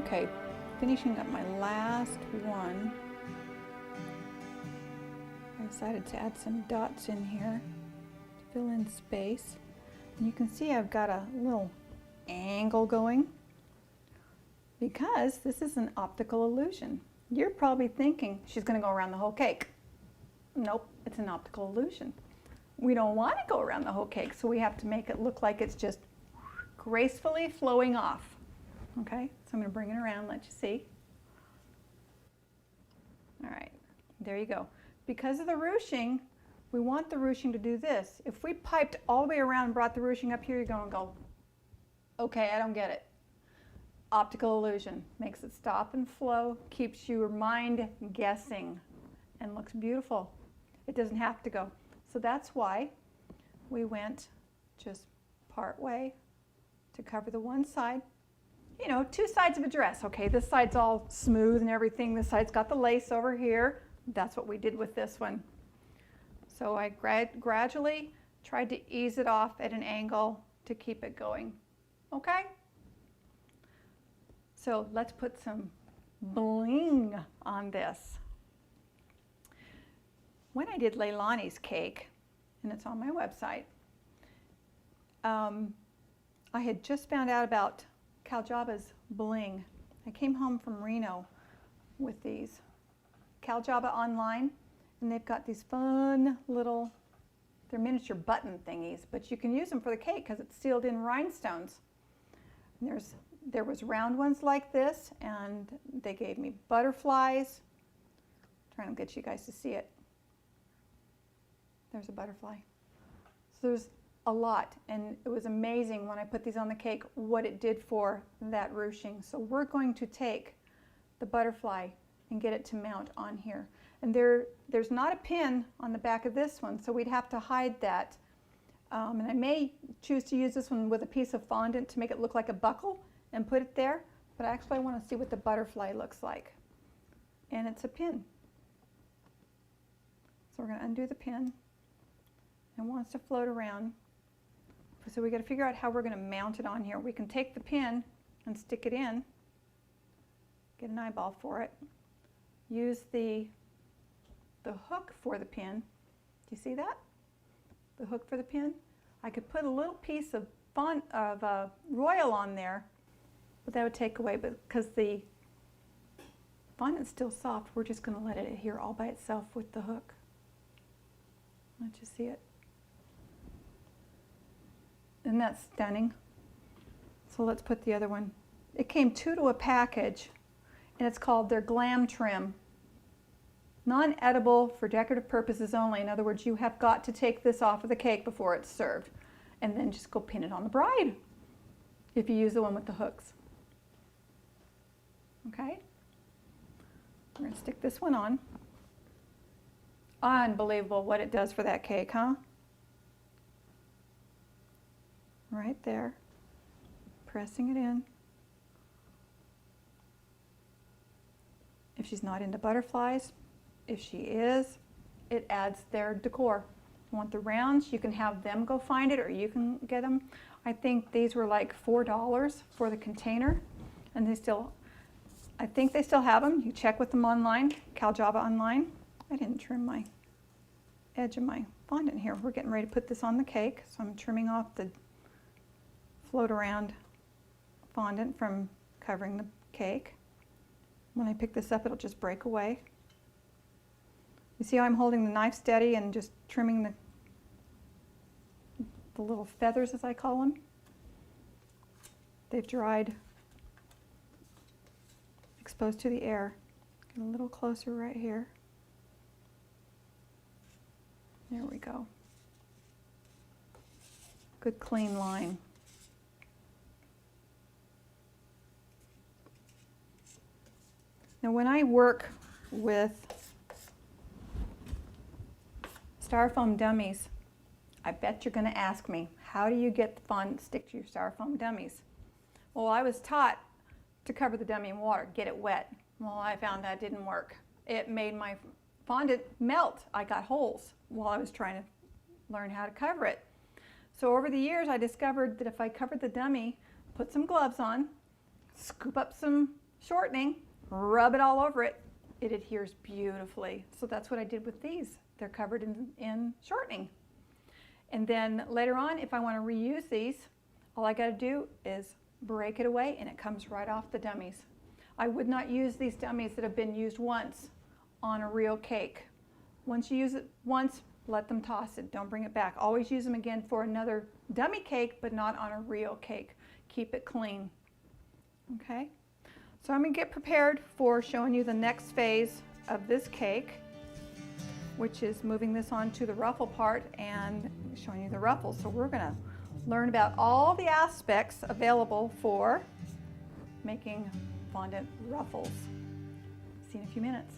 Okay, finishing up my last one. I decided to add some dots in here to fill in space. And you can see I've got a little angle going because this is an optical illusion. You're probably thinking she's going to go around the whole cake. Nope, it's an optical illusion. We don't want to go around the whole cake, so we have to make it look like it's just gracefully flowing off. Okay, so I'm going to bring it around, let you see. All right, there you go. Because of the ruching, we want the ruching to do this. If we piped all the way around and brought the ruching up here, you're going to go, okay, I don't get it. Optical illusion makes it stop and flow, keeps your mind guessing, and looks beautiful. It doesn't have to go. So that's why we went just part way to cover the one side. You know, two sides of a dress. Okay, this side's all smooth and everything. This side's got the lace over here. That's what we did with this one. So I gradually tried to ease it off at an angle to keep it going. Okay? So let's put some bling on this. When I did Leilani's cake, and it's on my website, I had just found out about Caljava's bling. I came home from Reno with these. Caljava online, and they've got these fun little, they're miniature button thingies, but you can use them for the cake because it's sealed in rhinestones. And there was round ones like this, and they gave me butterflies. I'm trying to get you guys to see it. There's a butterfly. So there's a lot, and it was amazing when I put these on the cake what it did for that ruching. So we're going to take the butterfly and get it to mount on here. And there's not a pin on the back of this one, so we'd have to hide that. And I may choose to use this one with a piece of fondant to make it look like a buckle and put it there, but actually I want to see what the butterfly looks like. And it's a pin. So we're going to undo the pin. It wants to float around. So we got to figure out how we're going to mount it on here. We can take the pin and stick it in, get an eyeball for it, use the hook for the pin. Do you see that? The hook for the pin. I could put a little piece of royal on there, but that would take away, but because the fondant's still soft, we're just going to let it adhere all by itself with the hook. Let you see it. Isn't that stunning? So let's put the other one. It came 2 to a package, and it's called their Glam Trim. Non-edible for decorative purposes only. In other words, you have got to take this off of the cake before it's served, and then just go pin it on the bride if you use the one with the hooks. Okay? We're going to stick this one on. Unbelievable what it does for that cake, huh? Right there, pressing it in. If she's not into butterflies, if she is, it adds their decor. You want the rounds, you can have them go find it, or you can get them. I think these were like $4 for the container, and I think they still have them. You check with them online, Caljava online. I didn't trim my edge of my fondant here. We're getting ready to put this on the cake, so I'm trimming off the float around fondant from covering the cake. When I pick this up, it'll just break away. You see how I'm holding the knife steady and just trimming the little feathers, as I call them? They've dried, exposed to the air. Get a little closer right here. There we go. Good clean line. Now when I work with styrofoam dummies, I bet you're going to ask me, how do you get the fondant stick to your styrofoam dummies? Well, I was taught to cover the dummy in water, get it wet. Well, I found that didn't work. It made my fondant melt. I got holes while I was trying to learn how to cover it. So over the years, I discovered that if I covered the dummy, put some gloves on, scoop up some shortening, rub it all over it, it adheres beautifully. So that's what I did with these. They're covered in shortening. And then later on, if I want to reuse these, all I got to do is break it away and it comes right off the dummies. I would not use these dummies that have been used once on a real cake. Once you use it once, let them toss it. Don't bring it back. Always use them again for another dummy cake, but not on a real cake. Keep it clean. Okay? So I'm going to get prepared for showing you the next phase of this cake, which is moving this on to the ruffle part and showing you the ruffles. So we're going to learn about all the aspects available for making fondant ruffles. See you in a few minutes.